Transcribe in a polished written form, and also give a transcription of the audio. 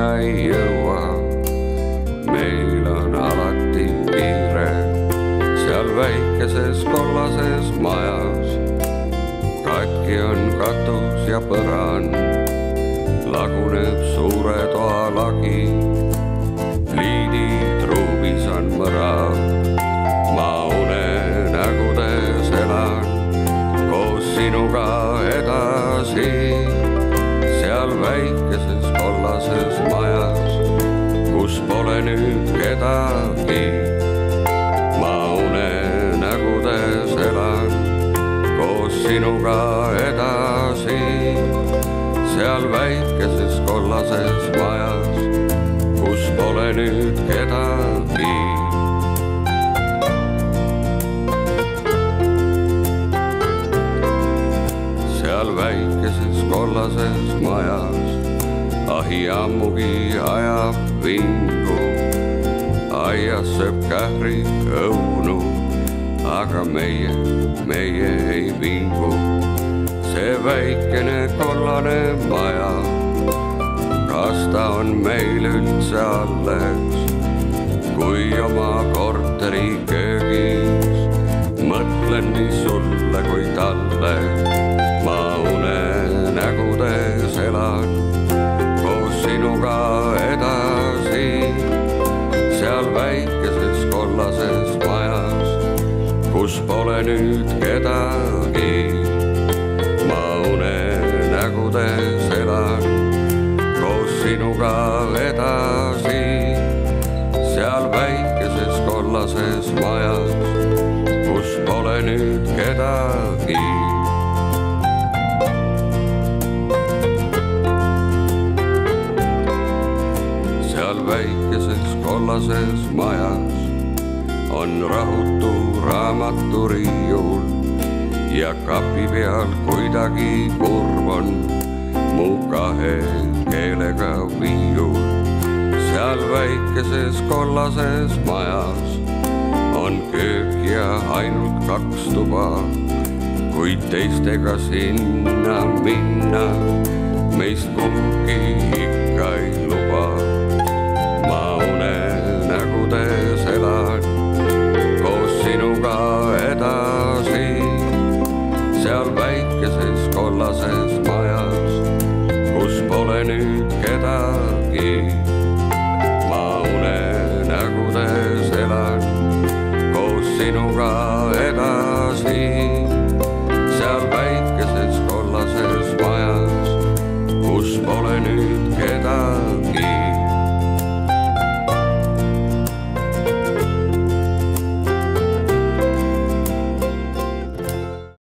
minna ei jõua. Meil on alati kiire seal väikeses kollases majas. Katki on katus ja põrand, laguneb suure toa lagi. Liidid ruumis on mõrav, ma unenägudes elan koos sinuga edasi. Seal väikeses kollases majas, kus pole nüüd kedagi. Ma unenägudes elan koos sinuga edasi. Seal väikeses kollases majas, kus pole nüüd kedagi. Seal väikeses kollases majas ahi ammugi ajab vingu. Aias sööb kährik õunu, aga meie ei vingu. See väikene kollane maja, kas ta on meil üldse alles? Kui oma korteri köögis mõtlen nii sulle kui talle. Ma unenägudes elan koos sinuga edasi. Seal väikeses kollases majas, kus pole nüüd kedagi. Ma unenägudes elan koos sinuga edasi. Seal väikeses kollases majas, kus pole nüüd kedagi. Seal väikeses kollases majas on rahutu raamaturiiul ja kapi peal kuidagi kurb on mu kahe keelega viiul. Seal väikeses kollases majas on köök ja ainult 2 tuba, kuid teistega sinna minna meist kumbki ikka ei luba.